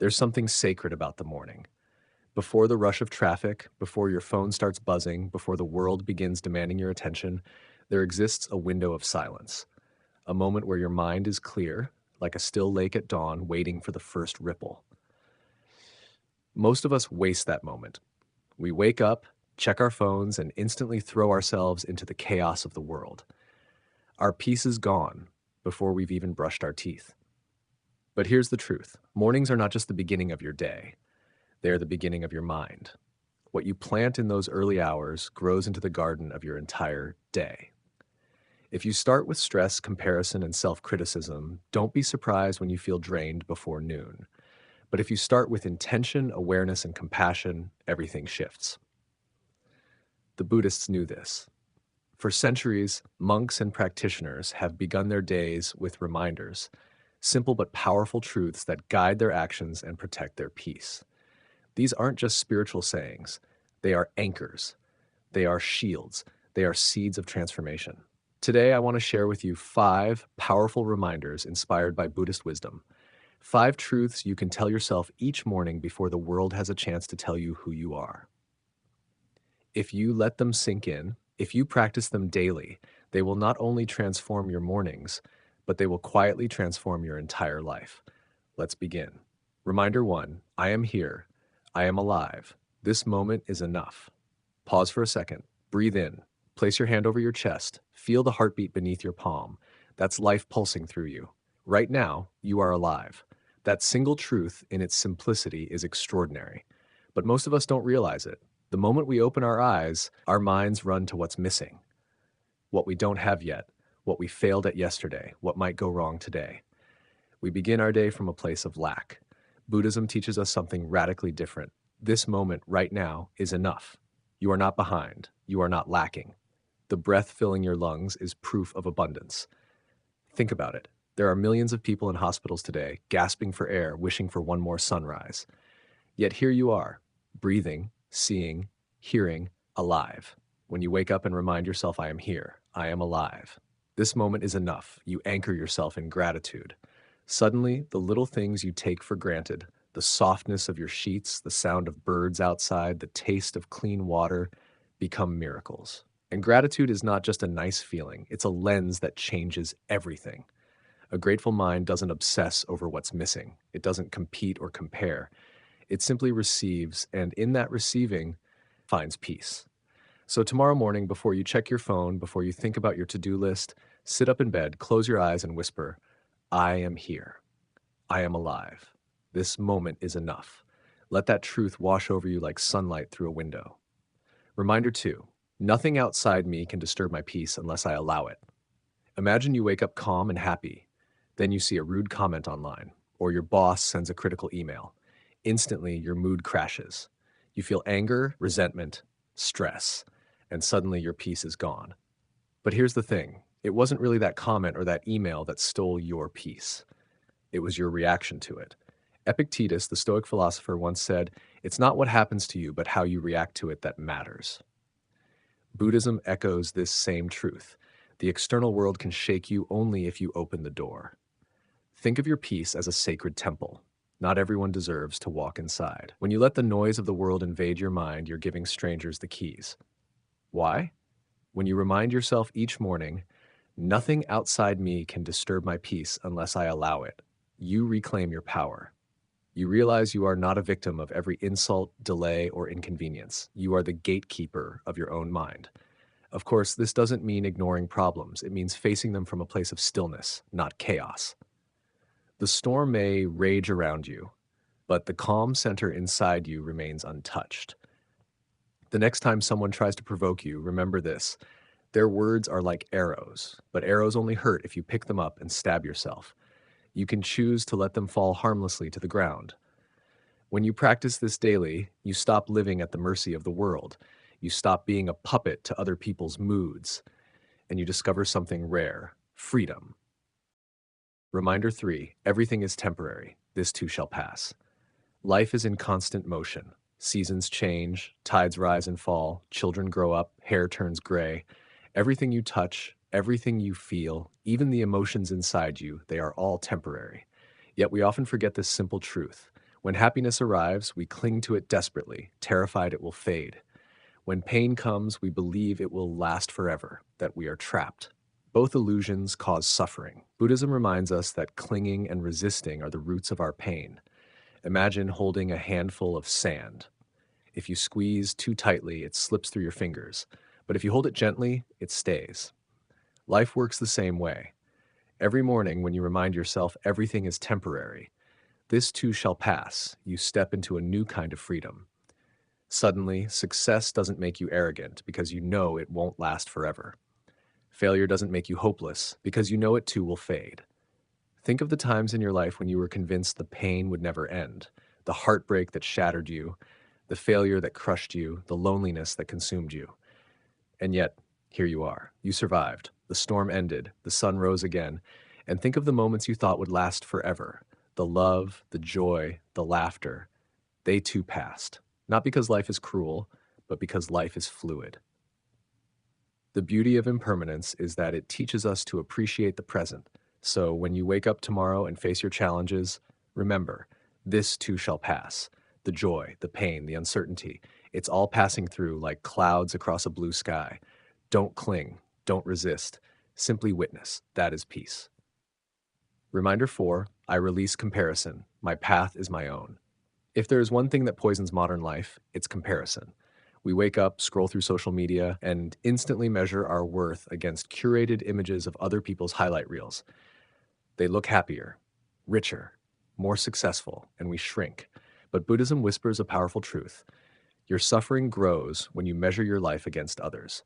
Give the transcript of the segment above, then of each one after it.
There's something sacred about the morning. Before the rush of traffic, before your phone starts buzzing, before the world begins demanding your attention, there exists a window of silence, a moment where your mind is clear, like a still lake at dawn waiting for the first ripple. Most of us waste that moment. We wake up, check our phones, and instantly throw ourselves into the chaos of the world. Our peace is gone before we've even brushed our teeth. But here's the truth. Mornings are not just the beginning of your day. They are the beginning of your mind. What you plant in those early hours grows into the garden of your entire day. If you start with stress, comparison, and self-criticism, don't be surprised when you feel drained before noon. But if you start with intention, awareness, and compassion, everything shifts. The Buddhists knew this. For centuries, monks and practitioners have begun their days with reminders, simple but powerful truths that guide their actions and protect their peace. These aren't just spiritual sayings. They are anchors. They are shields. They are seeds of transformation. Today, I want to share with you 5 powerful reminders inspired by Buddhist wisdom. 5 truths you can tell yourself each morning before the world has a chance to tell you who you are. If you let them sink in, if you practice them daily, they will not only transform your mornings, but they will quietly transform your entire life. Let's begin. Reminder 1, I am here. I am alive. This moment is enough. Pause for a second. Breathe in. Place your hand over your chest. Feel the heartbeat beneath your palm. That's life pulsing through you. Right now, you are alive. That single truth in its simplicity is extraordinary. But most of us don't realize it. The moment we open our eyes, our minds run to what's missing, what we don't have yet, what we failed at yesterday, what might go wrong today. We begin our day from a place of lack. Buddhism teaches us something radically different. This moment right now is enough. You are not behind. You are not lacking. The breath filling your lungs is proof of abundance. Think about it. There are millions of people in hospitals today, gasping for air, wishing for one more sunrise. Yet here you are, breathing, seeing, hearing, alive. When you wake up and remind yourself, I am here, I am alive. This moment is enough. You anchor yourself in gratitude. Suddenly, the little things you take for granted, the softness of your sheets, the sound of birds outside, the taste of clean water, become miracles. And gratitude is not just a nice feeling, it's a lens that changes everything. A grateful mind doesn't obsess over what's missing. It doesn't compete or compare. It simply receives, and in that receiving, finds peace. So tomorrow morning, before you check your phone, before you think about your to-do list, sit up in bed, close your eyes, and whisper, I am here. I am alive. This moment is enough. Let that truth wash over you like sunlight through a window. Reminder 2, nothing outside me can disturb my peace unless I allow it. Imagine you wake up calm and happy. Then you see a rude comment online, or your boss sends a critical email. Instantly, your mood crashes. You feel anger, resentment, stress, and suddenly your peace is gone. But here's the thing. It wasn't really that comment or that email that stole your peace. It was your reaction to it. Epictetus, the Stoic philosopher, once said, it's not what happens to you, but how you react to it that matters. Buddhism echoes this same truth. The external world can shake you only if you open the door. Think of your peace as a sacred temple. Not everyone deserves to walk inside. When you let the noise of the world invade your mind, you're giving strangers the keys. Why? When you remind yourself each morning, nothing outside me can disturb my peace unless I allow it, you reclaim your power. You realize you are not a victim of every insult, delay, or inconvenience. You are the gatekeeper of your own mind. Of course, this doesn't mean ignoring problems. It means facing them from a place of stillness, not chaos. The storm may rage around you, but the calm center inside you remains untouched. The next time someone tries to provoke you, remember this. Their words are like arrows, but arrows only hurt if you pick them up and stab yourself. You can choose to let them fall harmlessly to the ground. When you practice this daily, you stop living at the mercy of the world. You stop being a puppet to other people's moods, and you discover something rare, freedom. Reminder 3, everything is temporary. This too shall pass. Life is in constant motion. Seasons change, tides rise and fall, children grow up, hair turns gray. Everything you touch, everything you feel, even the emotions inside you, they are all temporary. Yet we often forget this simple truth. When happiness arrives, we cling to it desperately, terrified it will fade. When pain comes, we believe it will last forever, that we are trapped. Both illusions cause suffering. Buddhism reminds us that clinging and resisting are the roots of our pain. Imagine holding a handful of sand. If you squeeze too tightly, it slips through your fingers. But if you hold it gently, it stays. Life works the same way. Every morning, when you remind yourself everything is temporary, this too shall pass, you step into a new kind of freedom. Suddenly, success doesn't make you arrogant because you know it won't last forever. Failure doesn't make you hopeless because you know it too will fade. Think of the times in your life when you were convinced the pain would never end, the heartbreak that shattered you, the failure that crushed you, the loneliness that consumed you. And yet, here you are. You survived. The storm ended, the sun rose again, and think of the moments you thought would last forever. The love, the joy, the laughter, they too passed. Not because life is cruel, but because life is fluid. The beauty of impermanence is that it teaches us to appreciate the present. So when you wake up tomorrow and face your challenges, remember, this too shall pass. The joy, the pain, the uncertainty, it's all passing through like clouds across a blue sky. Don't cling, don't resist, simply witness. That is peace. Reminder 4, I release comparison. My path is my own. If there is one thing that poisons modern life, it's comparison. We wake up, scroll through social media, and instantly measure our worth against curated images of other people's highlight reels. They look happier, richer, more successful, and we shrink. But Buddhism whispers a powerful truth. Your suffering grows when you measure your life against others.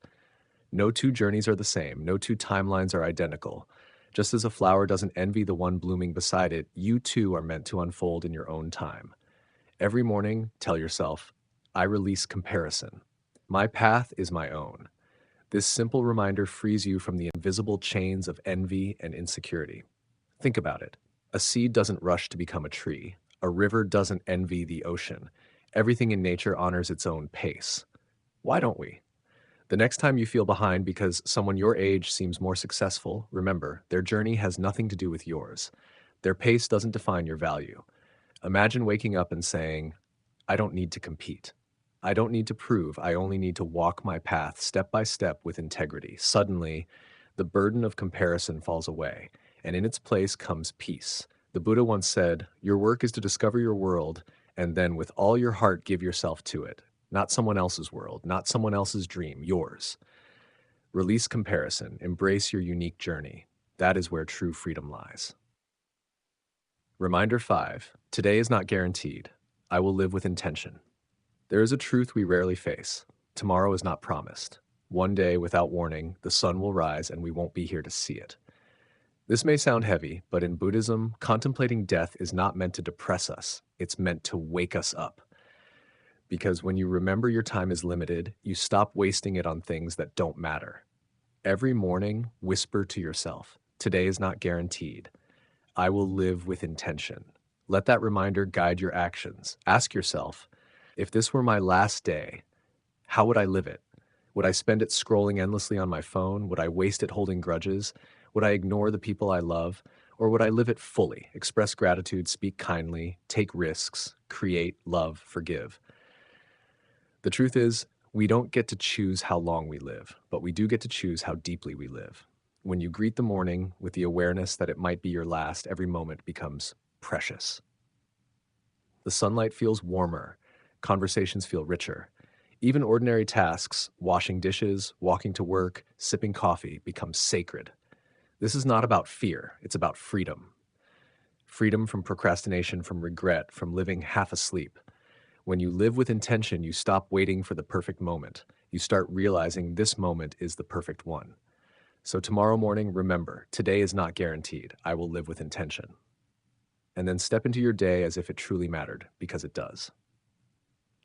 No two journeys are the same, no two timelines are identical. Just as a flower doesn't envy the one blooming beside it, you too are meant to unfold in your own time. Every morning, tell yourself, I release comparison. My path is my own. This simple reminder frees you from the invisible chains of envy and insecurity. Think about it. A seed doesn't rush to become a tree. A river doesn't envy the ocean. Everything in nature honors its own pace. Why don't we? The next time you feel behind because someone your age seems more successful, remember, their journey has nothing to do with yours. Their pace doesn't define your value. Imagine waking up and saying, I don't need to compete. I don't need to prove. I only need to walk my path step by step with integrity. Suddenly, the burden of comparison falls away, and in its place comes peace. The Buddha once said, your work is to discover your world, and then with all your heart give yourself to it. Not someone else's world, not someone else's dream, yours. Release comparison, embrace your unique journey. That is where true freedom lies. Reminder 5, today is not guaranteed. I will live with intention. There is a truth we rarely face. Tomorrow is not promised. One day, without warning, the sun will rise and we won't be here to see it. This may sound heavy, but in Buddhism, contemplating death is not meant to depress us. It's meant to wake us up. Because when you remember your time is limited, you stop wasting it on things that don't matter. Every morning, whisper to yourself, today is not guaranteed. I will live with intention. Let that reminder guide your actions. Ask yourself, if this were my last day, how would I live it? Would I spend it scrolling endlessly on my phone? Would I waste it holding grudges? Would I ignore the people I love? Or would I live it fully, express gratitude, speak kindly, take risks, create, love, forgive? The truth is, we don't get to choose how long we live, but we do get to choose how deeply we live. When you greet the morning with the awareness that it might be your last, every moment becomes precious. The sunlight feels warmer, conversations feel richer. Even ordinary tasks, washing dishes, walking to work, sipping coffee, become sacred. This is not about fear, it's about freedom. Freedom from procrastination, from regret, from living half asleep. When you live with intention, you stop waiting for the perfect moment. You start realizing this moment is the perfect one. So tomorrow morning, remember, today is not guaranteed. I will live with intention. And then step into your day as if it truly mattered, because it does.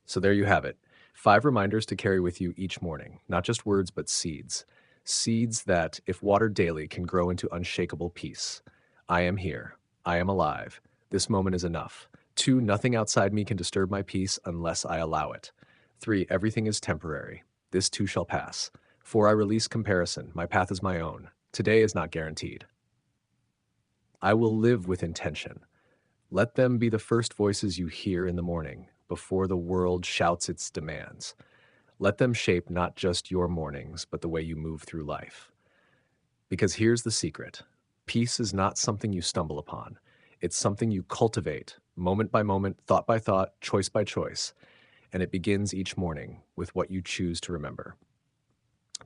So there you have it. 5 reminders to carry with you each morning, not just words, but seeds. Seeds that, if watered daily, can grow into unshakable peace. I am here. I am alive. This moment is enough. 2, nothing outside me can disturb my peace unless I allow it. 3, everything is temporary. This too shall pass. 4, I release comparison. My path is my own. Today is not guaranteed. I will live with intention. Let them be the first voices you hear in the morning before the world shouts its demands. Let them shape not just your mornings, but the way you move through life. Because here's the secret: peace is not something you stumble upon, it's something you cultivate moment by moment, thought by thought, choice by choice. And it begins each morning with what you choose to remember.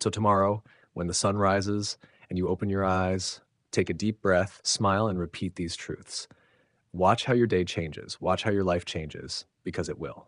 So, tomorrow, when the sun rises and you open your eyes, take a deep breath, smile, and repeat these truths. Watch how your day changes. Watch how your life changes, because it will.